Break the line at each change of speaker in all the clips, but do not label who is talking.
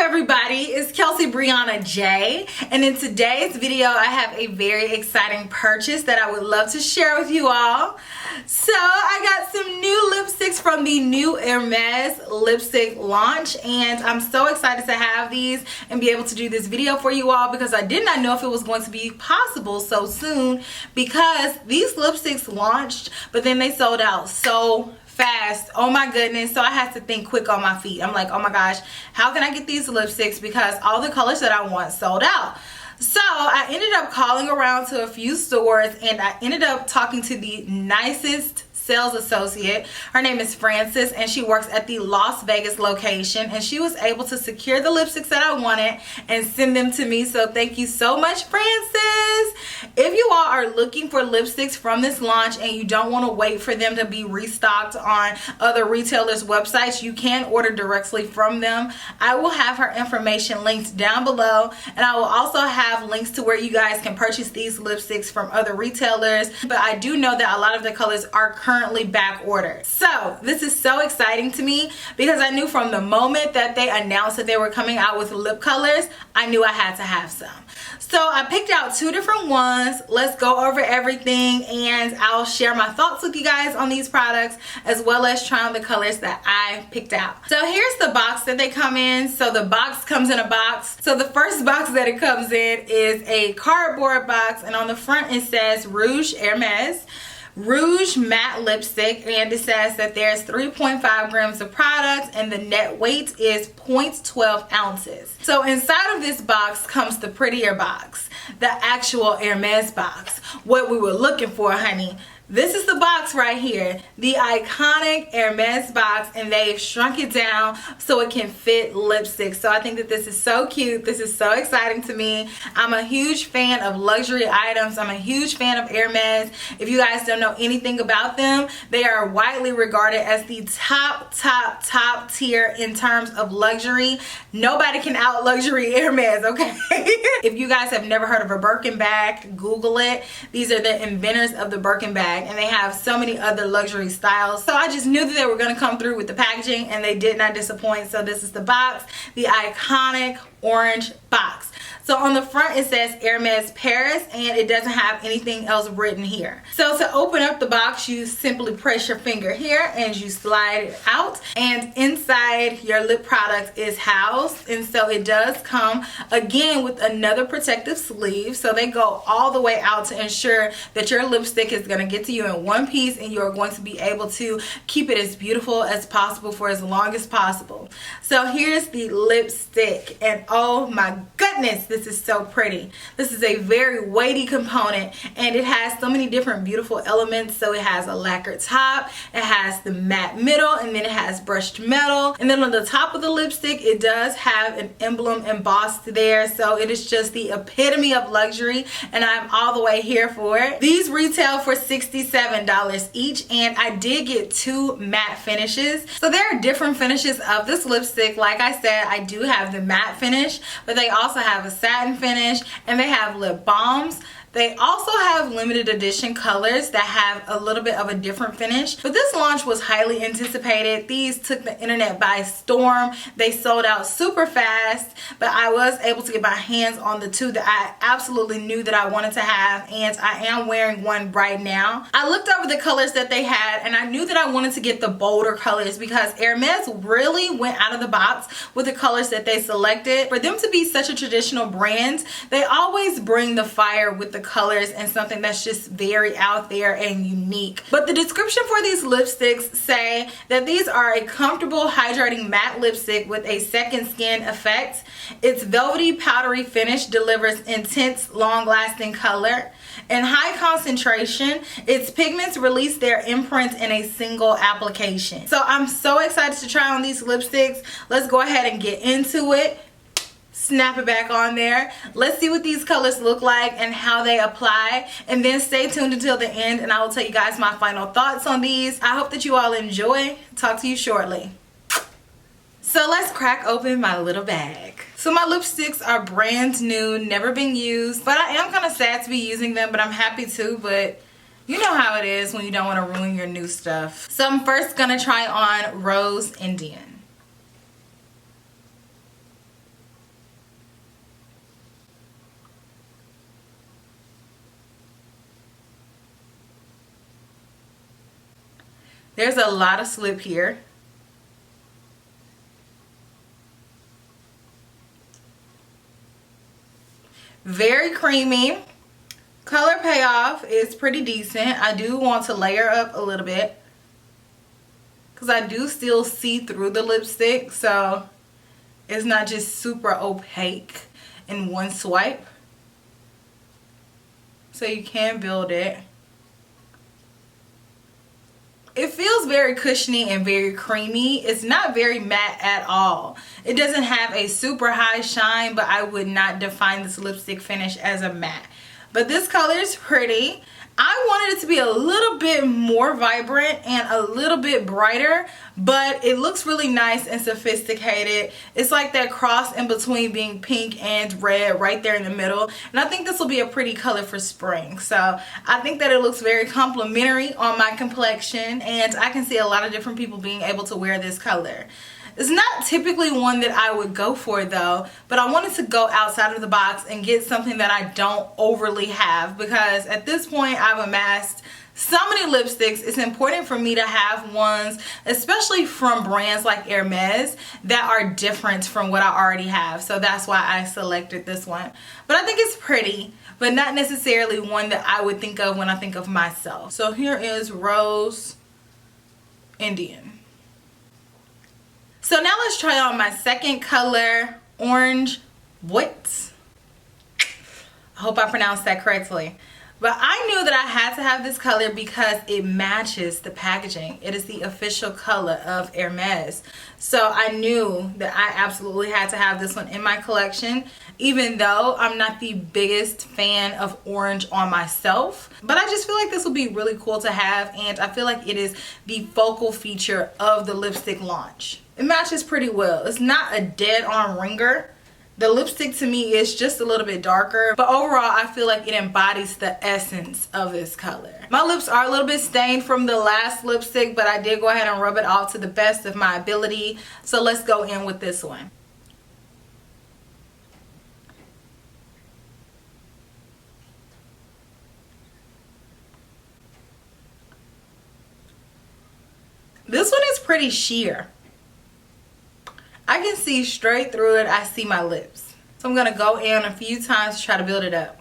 everybody, it's Kelsee Briana J, and in today's video I have a very exciting purchase that I would love to share with you all. So I got some new lipsticks from the new Hermes lipstick launch, and I'm so excited to have these and be able to do this video for you all because I did not know if it was going to be possible so soon, because these lipsticks launched but then they sold out so fast. Oh my goodness. So I had to think quick on my feet. I'm like, oh my gosh, how can I get these lipsticks, because all the colors that I want sold out. So I ended up calling around to a few stores, and I ended up talking to the nicest sales associate. Her name is Frances, and she works at the Las Vegas location, and she was able to secure the lipsticks that I wanted and send them to me. So thank you so much, Frances. If you all are looking for lipsticks from this launch and you don't want to wait for them to be restocked on other retailers' websites, you can order directly from them. I will have her information linked down below, and I will also have links to where you guys can purchase these lipsticks from other retailers. But I do know that a lot of the colors are currently back ordered. So this is so exciting to me because I knew from the moment that they announced that they were coming out with lip colors, I knew I had to have some. So I picked out two different ones. Let's go over everything, and I'll share my thoughts with you guys on these products, as well as try on the colors that I picked out. So here's the box that they come in. So the box comes in a box. So the first box that it comes in is a cardboard box, and on the front it says Rouge Hermes Rouge Matte Lipstick, and it says that there's 3.5 grams of product and the net weight is 0.12 ounces. So inside of this box comes the prettier box, the actual Hermes box, what we were looking for, honey. This is the box right here, the iconic Hermes box, and they've shrunk it down so it can fit lipstick. So I think that this is so cute. This is so exciting to me. I'm a huge fan of luxury items. I'm a huge fan of Hermes. If you guys don't know anything about them, they are widely regarded as the top tier in terms of luxury. Nobody can out luxury Hermes, okay? If you guys have never heard of a Birkin bag, Google it. These are the inventors of the Birkin bag, and they have so many other luxury styles. So I just knew that they were going to come through with the packaging, and they did not disappoint. So this is the box, the iconic orange box. So on the front it says Hermes Paris, and it doesn't have anything else written here. So to open up the box, you simply press your finger here and you slide it out, and inside your lip product is housed. And so it does come again with another protective sleeve, so they go all the way out to ensure that your lipstick is going to get to you in one piece, and you're going to be able to keep it as beautiful as possible for as long as possible. So here's the lipstick, and oh my goodness, this is so pretty. This is a very weighty component, and it has so many different beautiful elements. So it has a lacquered top, it has the matte middle, and then it has brushed metal, and then on the top of the lipstick it does have an emblem embossed there. So it is just the epitome of luxury, and I'm all the way here for it. These retail for $67 each, and I did get two matte finishes. So there are different finishes of this lipstick. Like I said, I do have the matte finish, but they also have a satin finish, and they have lip balms. They also have limited edition colors that have a little bit of a different finish. But this launch was highly anticipated. These took the internet by storm. They sold out super fast, but I was able to get my hands on the two that I absolutely knew that I wanted to have, and I am wearing one right now. I looked over the colors that they had, and I knew that I wanted to get the bolder colors because Hermes really went out of the box with the colors that they selected. For them to be such a traditional brand, they always bring the fire with the colors and something that's just very out there and unique. But the description for these lipsticks say that these are a comfortable hydrating matte lipstick with a second skin effect. Its velvety powdery finish delivers intense long-lasting color. In high concentration, its pigments release their imprint in a single application. So I'm so excited to try on these lipsticks. Let's go ahead and get into it. Snap it back on there. Let's see what these colors look like and how they apply, and then stay tuned until the end and I will tell you guys my final thoughts on these. I hope that you all enjoy. Talk to you shortly. So let's crack open my little bag. So my lipsticks are brand new, never been used, but I am kind of sad to be using them, but I'm happy to. But you know how it is when you don't want to ruin your new stuff. So I'm first gonna try on Rose Indian. There's a lot of slip here. Very creamy. Color payoff is pretty decent. I do want to layer up a little bit because I do still see through the lipstick, so it's not just super opaque in one swipe. So you can build it. It feels very cushiony and very creamy. It's not very matte at all. It doesn't have a super high shine, but I would not define this lipstick finish as a matte. But this color is pretty. I wanted it to be a little bit more vibrant and a little bit brighter, but it looks really nice and sophisticated. It's like that cross in between being pink and red right there in the middle. And I think this will be a pretty color for spring. So I think that it looks very complimentary on my complexion, and I can see a lot of different people being able to wear this color. It's not typically one that I would go for though, but I wanted to go outside of the box and get something that I don't overly have, because at this point I've amassed so many lipsticks. It's important for me to have ones, especially from brands like Hermes, that are different from what I already have. So that's why I selected this one. But I think it's pretty, but not necessarily one that I would think of when I think of myself. So here is Rose Indian. So now let's try on my second color, Orange Boîte. I hope I pronounced that correctly. But I knew that I had to have this color because it matches the packaging. It is the official color of Hermes. So I knew that I absolutely had to have this one in my collection, even though I'm not the biggest fan of orange on myself. But I just feel like this will be really cool to have, and I feel like it is the focal feature of the lipstick launch. It matches pretty well. It's not a dead-on ringer. The lipstick to me is just a little bit darker, but overall I feel like it embodies the essence of this color. My lips are a little bit stained from the last lipstick, but I did go ahead and rub it off to the best of my ability. So let's go in with this one. This one is pretty sheer. I can see straight through it. I see my lips. So I'm going to go in a few times to try to build it up.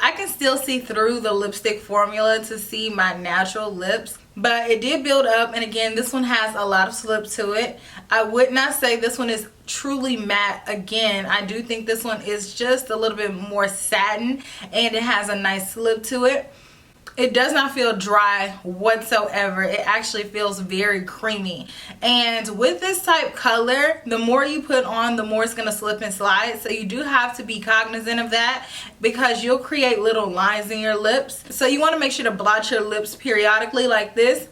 I can still see through the lipstick formula to see my natural lips, but it did build up, and again, this one has a lot of slip to it. I would not say this one is truly matte. Again, I do think this one is just a little bit more satin, and it has a nice slip to it. It does not feel dry whatsoever. It actually feels very creamy. And with this type color, the more you put on, the more it's going to slip and slide. So you do have to be cognizant of that, because you'll create little lines in your lips. So you want to make sure to blot your lips periodically like this,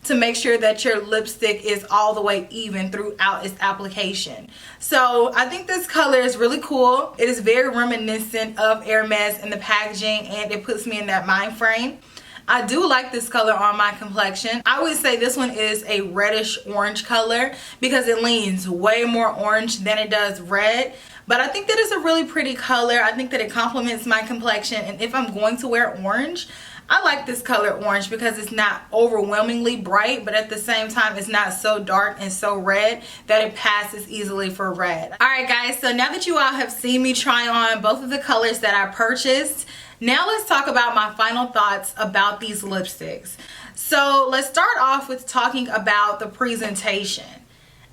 to make sure that your lipstick is all the way even throughout its application. So I think this color is really cool. It is very reminiscent of Hermes in the packaging, and it puts me in that mind frame. I do like this color on my complexion. I would say this one is a reddish orange color because it leans way more orange than it does red. But I think that it's a really pretty color. I think that it complements my complexion, and if I'm going to wear orange, I like this color orange because it's not overwhelmingly bright, but at the same time it's not so dark and so red that it passes easily for red. Alright guys, so now that you all have seen me try on both of the colors that I purchased, now let's talk about my final thoughts about these lipsticks. So let's start off with talking about the presentation.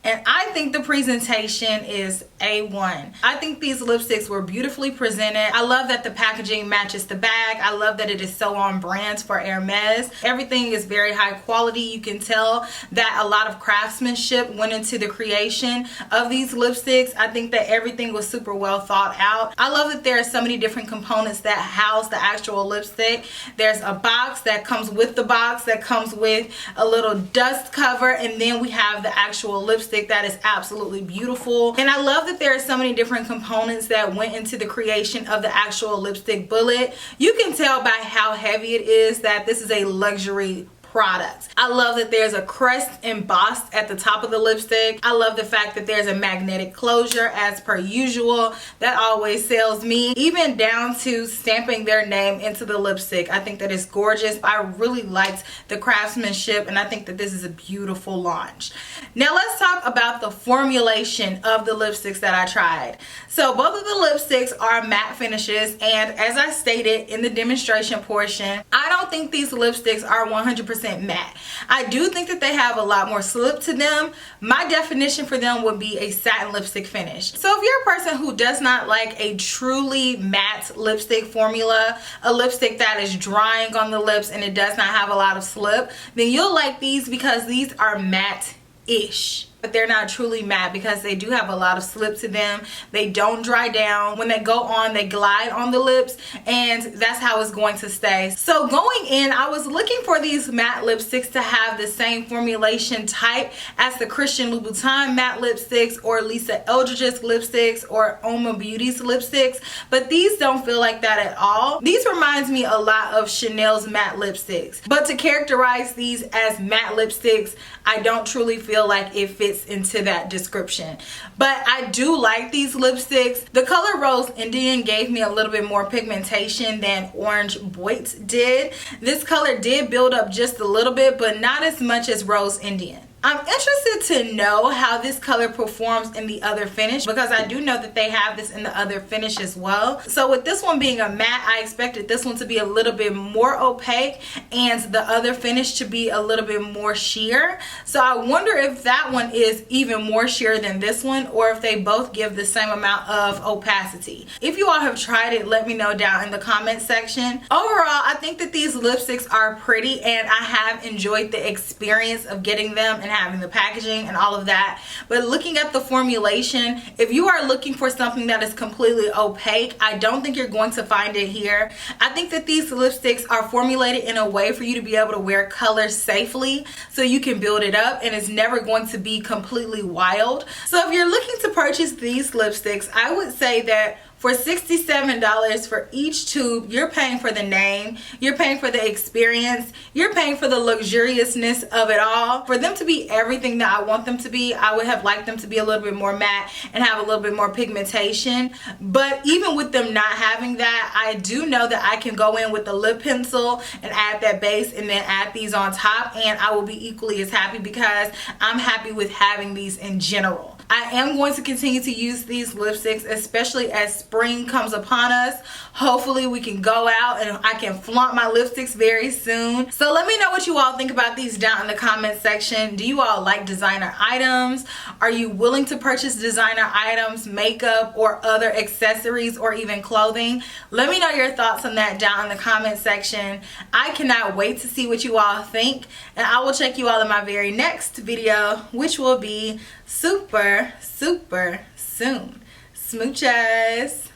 And I think the presentation is A1. I think these lipsticks were beautifully presented. I love that the packaging matches the bag. I love that it is so on brand for Hermes. Everything is very high quality. You can tell that a lot of craftsmanship went into the creation of these lipsticks. I think that everything was super well thought out. I love that there are so many different components that house the actual lipstick. There's a box that comes with the box, that comes with a little dust cover, and then we have the actual lipstick that is absolutely beautiful. And I love that there are so many different components that went into the creation of the actual lipstick bullet. You can tell by how heavy it is that this is a luxury product. I love that there's a crest embossed at the top of the lipstick. I love the fact that there's a magnetic closure as per usual. That always sells me, even down to stamping their name into the lipstick. I think that is gorgeous. I really liked the craftsmanship, and I think that this is a beautiful launch. Now let's talk about the formulation of the lipsticks that I tried. So both of the lipsticks are matte finishes, and as I stated in the demonstration portion, I don't think these lipsticks are 100% matte. I do think that they have a lot more slip to them. My definition for them would be a satin lipstick finish. So if you're a person who does not like a truly matte lipstick formula, a lipstick that is drying on the lips and it does not have a lot of slip, then you'll like these because these are matte-ish. But they're not truly matte because they do have a lot of slip to them. They don't dry down. When they go on, they glide on the lips, and that's how it's going to stay. So going in, I was looking for these matte lipsticks to have the same formulation type as the Christian Louboutin matte lipsticks or Lisa Eldridge's lipsticks or Oma Beauty's lipsticks, but these don't feel like that at all. These reminds me a lot of Chanel's matte lipsticks, but to characterize these as matte lipsticks, I don't truly feel like it fits into that description. But I do like these lipsticks. The color Rose Indian gave me a little bit more pigmentation than Orange Boîte did. This color did build up just a little bit, but not as much as Rose Indian. I'm interested to know how this color performs in the other finish, because I do know that they have this in the other finish as well. So with this one being a matte, I expected this one to be a little bit more opaque and the other finish to be a little bit more sheer. So I wonder if that one is even more sheer than this one, or if they both give the same amount of opacity. If you all have tried it, let me know down in the comment section. Overall, I think that these lipsticks are pretty, and I have enjoyed the experience of getting them and having the packaging and all of that. But looking at the formulation, if you are looking for something that is completely opaque, I don't think you're going to find it here. I think that these lipsticks are formulated in a way for you to be able to wear color safely, so you can build it up and it's never going to be completely wild. So if you're looking to purchase these lipsticks, I would say that for $67 for each tube, you're paying for the name, you're paying for the experience, you're paying for the luxuriousness of it all. For them to be everything that I want them to be, I would have liked them to be a little bit more matte and have a little bit more pigmentation. But even with them not having that, I do know that I can go in with a lip pencil and add that base and then add these on top, and I will be equally as happy because I'm happy with having these in general. I am going to continue to use these lipsticks, especially as spring comes upon us. Hopefully we can go out and I can flaunt my lipsticks very soon. So let me know what you all think about these down in the comment section. Do you all like designer items? Are you willing to purchase designer items, makeup, or other accessories, or even clothing? Let me know your thoughts on that down in the comment section. I cannot wait to see what you all think, and I will check you all in my very next video, which will be super soon. Smooches.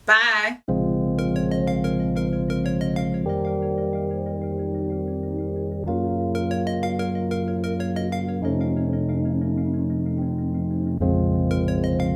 Bye.